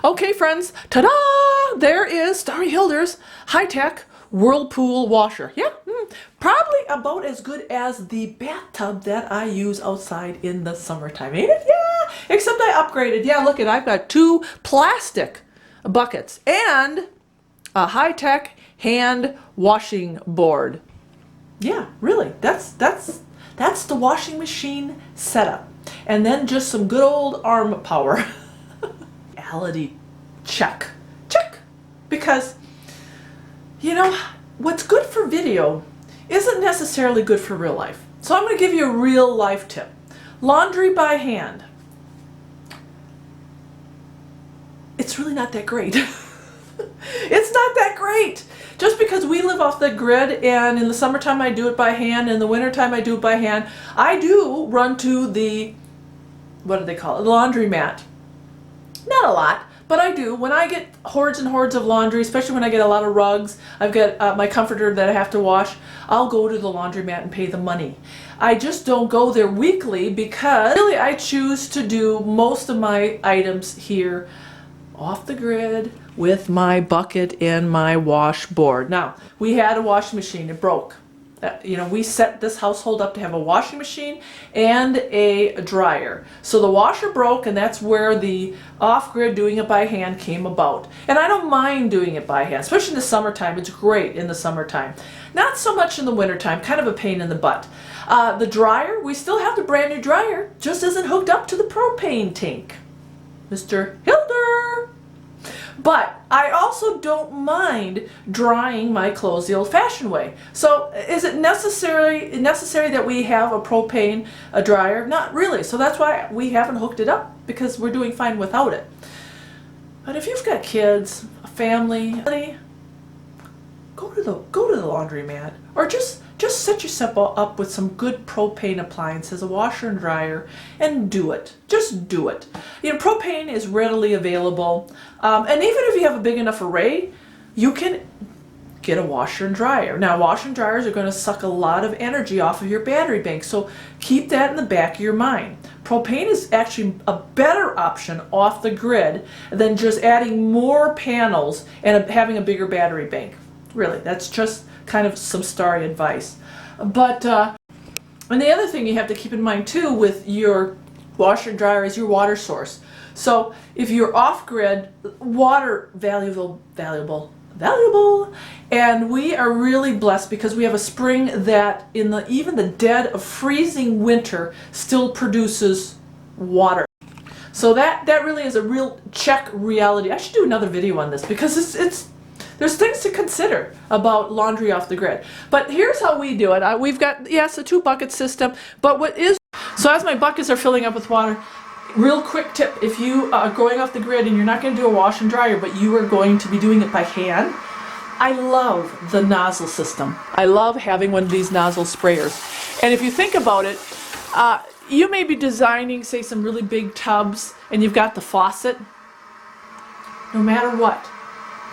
Okay, friends, ta-da! There is Starry Hilder's high-tech whirlpool washer. Yeah, probably about as good as the bathtub that I use outside in the summertime, ain't it? Yeah, except I upgraded. Yeah, look, I've got 2 plastic buckets and a high-tech hand washing board. Yeah, really, that's the washing machine setup. And then just some good old arm power. Reality check. Because, you know, what's good for video isn't necessarily good for real life. So I'm going to give you a real life tip. Laundry by hand. It's really not that great. It's not that great. Just because we live off the grid and in the summertime I do it by hand, in the wintertime I do it by hand, I do run to the, what do they call it, the laundromat. Not a lot, but I do. When I get hordes and hordes of laundry, especially when I get a lot of rugs, I've got my comforter that I have to wash, I'll go to the laundromat and pay the money. I just don't go there weekly because really I choose to do most of my items here off the grid with my bucket and my washboard. Now, we had a washing machine, it broke. You know, we set this household up to have a washing machine and a dryer. So the washer broke, and that's where the off-grid doing it by hand came about. And I don't mind doing it by hand, especially in the summertime. It's great in the summertime. Not so much in the wintertime, kind of a pain in the butt. The dryer, we still have the brand new dryer, just isn't hooked up to the propane tank. Mr. Hilder! But I also don't mind drying my clothes the old-fashioned way. So is it necessary that we have a propane dryer? Not really. So that's why we haven't hooked it up, because we're doing fine without it. But if you've got kids, a family, go to the laundromat, or just set yourself up with some good propane appliances, a washer and dryer, and do it. Just do it. You know, propane is readily available, and even if you have a big enough array, you can get a washer and dryer. Now, washer and dryers are going to suck a lot of energy off of your battery bank, so keep that in the back of your mind. Propane is actually a better option off the grid than just adding more panels and having a bigger battery bank. Really, that's just kind of some Starry advice. But, and the other thing you have to keep in mind too with your washer and dryer is your water source. So if you're off-grid, water valuable, and we are really blessed because we have a spring that in even the dead of freezing winter still produces water. So that really is a real check reality. I should do another video on this because there's things to consider about laundry off the grid. But here's how we do it. We've got, yes, a 2-bucket system, but so as my buckets are filling up with water, real quick tip, if you are going off the grid and you're not going to do a wash and dryer, but you are going to be doing it by hand, I love the nozzle system. I love having one of these nozzle sprayers. And if you think about it, you may be designing, say, some really big tubs, and you've got the faucet. No matter what,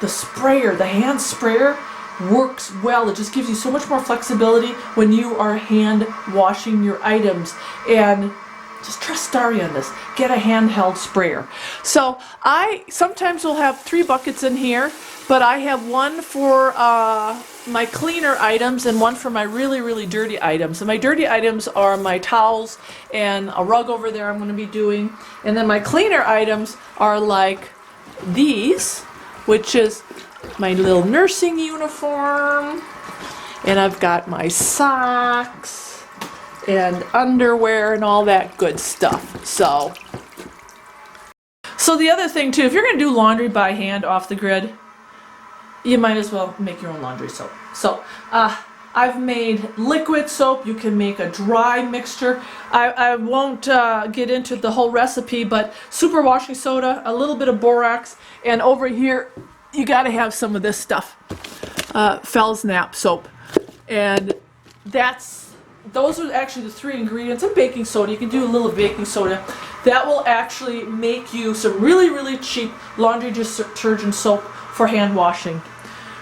the sprayer, the hand sprayer, works well. It just gives you so much more flexibility when you are hand washing your items. And just trust Starry on this. Get a handheld sprayer. So I sometimes will have 3 buckets in here, but I have one for my cleaner items and one for my really, really dirty items. And my dirty items are my towels and a rug over there I'm going to be doing. And then my cleaner items are like these, which is my little nursing uniform, and I've got my socks and underwear and all that good stuff. So the other thing too, if you're going to do laundry by hand off the grid, you might as well make your own laundry soap. So I've made liquid soap. You can make a dry mixture. I won't get into the whole recipe, but super washing soda, a little bit of borax, and over here you got to have some of this stuff, Felsnap soap. And those are actually the 3 ingredients, and baking soda. You can do a little baking soda. That will actually make you some really, really cheap laundry detergent soap for hand washing.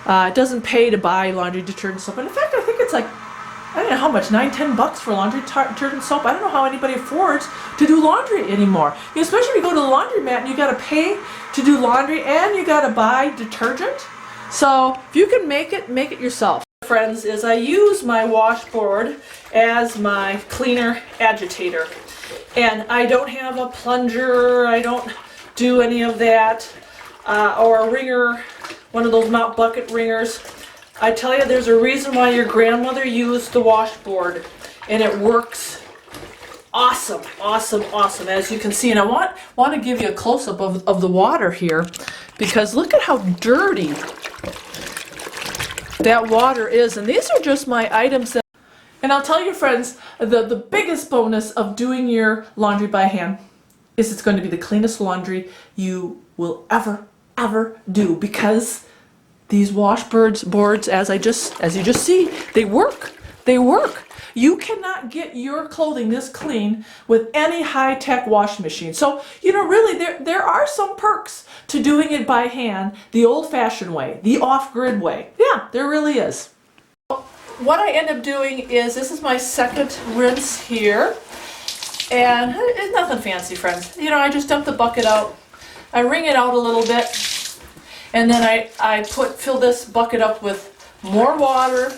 It doesn't pay to buy laundry detergent soap. And in fact, I think it's like I don't know how much, $9-10 for laundry detergent soap. I don't know how anybody affords to do laundry anymore. Especially if you go to the laundromat and you got to pay to do laundry and you got to buy detergent. So if you can make it yourself. Friends, is I use my washboard as my cleaner agitator. And I don't have a plunger, I don't do any of that, or a wringer, one of those mop bucket wringers. I tell you, there's a reason why your grandmother used the washboard, and it works awesome, awesome, awesome, as you can see. And I want to give you a close-up of the water here, because look at how dirty that water is. And these are just my items that, and I'll tell you, friends, the biggest bonus of doing your laundry by hand is it's going to be the cleanest laundry you will ever do, because these washboards, as you just see, they work. They work. You cannot get your clothing this clean with any high-tech washing machine. So, you know, really, there are some perks to doing it by hand, the old-fashioned way, the off-grid way. Yeah, there really is. What I end up doing is, this is my second rinse here, and it's nothing fancy, friends. You know, I just dump the bucket out, I wring it out a little bit, and then I fill this bucket up with more water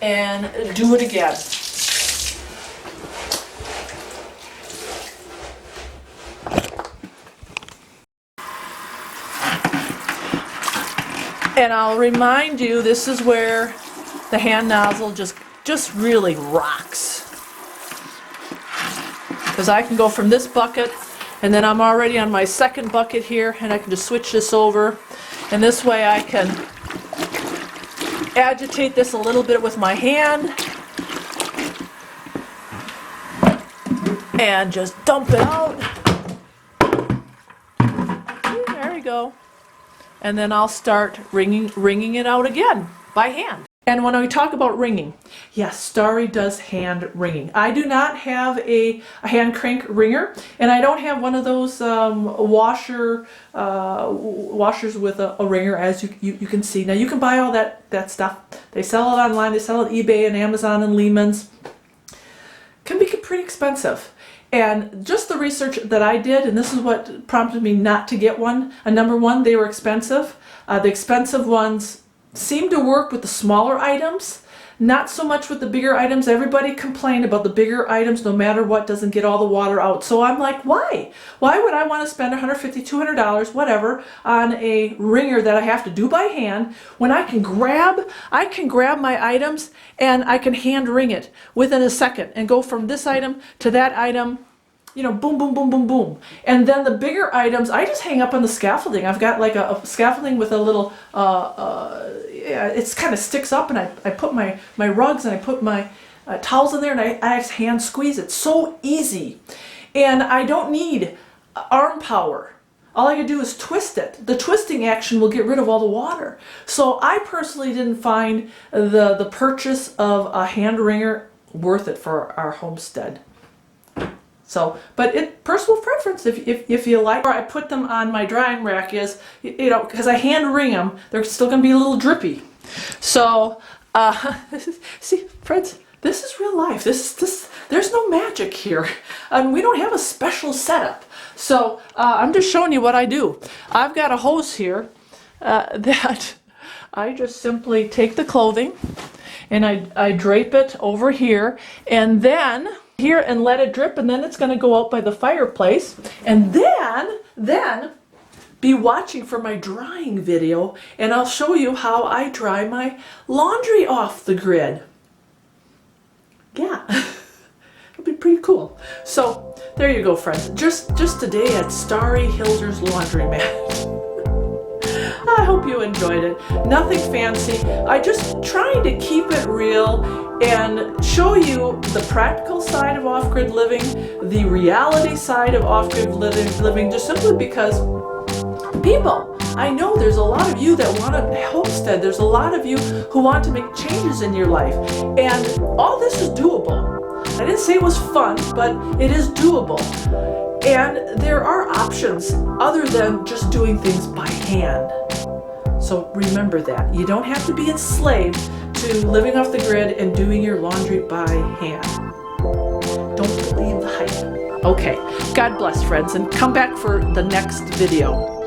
and do it again. And I'll remind you, this is where the hand nozzle just really rocks. Because I can go from this bucket, and then I'm already on my second bucket here, and I can just switch this over. And this way I can agitate this a little bit with my hand and just dump it out. There we go. And then I'll start wringing it out again by hand. And when we talk about wringing, yes, Starry does hand wringing. I do not have a hand crank wringer, and I don't have one of those washers with a wringer, as you can see. Now you can buy all that stuff. They sell it online. They sell it on eBay and Amazon and Lehman's. Can be pretty expensive. And just the research that I did, and this is what prompted me not to get one. Number one, they were expensive. The expensive ones seem to work with the smaller items, not so much with the bigger items. Everybody complained about the bigger items, no matter what, doesn't get all the water out. So I'm like, why? Why would I want to spend $150, $200, whatever, on a wringer that I have to do by hand, when I can grab my items and I can hand wring it within a second and go from this item to that item, you know, boom, boom, boom, boom, boom. And then the bigger items, I just hang up on the scaffolding. I've got like a scaffolding with a little, it kind of sticks up, and I put my rugs and I put my towels in there, and I hand squeeze it. So easy. And I don't need arm power. All I can do is twist it. The twisting action will get rid of all the water. So I personally didn't find the purchase of a hand wringer worth it for our homestead. So, but it personal preference, if you like. Or I put them on my drying rack is, you know, because I hand wring them, they're still going to be a little drippy. So, see, friends, this is real life. There's no magic here. We don't have a special setup. So, I'm just showing you what I do. I've got a hose here that I just simply take the clothing and I drape it over here, and then here, and let it drip, and then it's going to go out by the fireplace, and then be watching for my drying video, and I'll show you how I dry my laundry off the grid. Yeah, it'll be pretty cool. So there you go, friends. Just today at Starry Hilder's Laundromat. I hope you enjoyed it. Nothing fancy. I just trying to keep it real and show you the practical side of off-grid living, the reality side of off-grid living, just simply because people, I know there's a lot of you that want to homestead. There's a lot of you who want to make changes in your life, and all this is doable. I didn't say it was fun, but it is doable. And there are options other than just doing things by hand. So remember that. You don't have to be enslaved to living off the grid and doing your laundry by hand. Don't believe the hype. Okay, God bless, friends, and come back for the next video.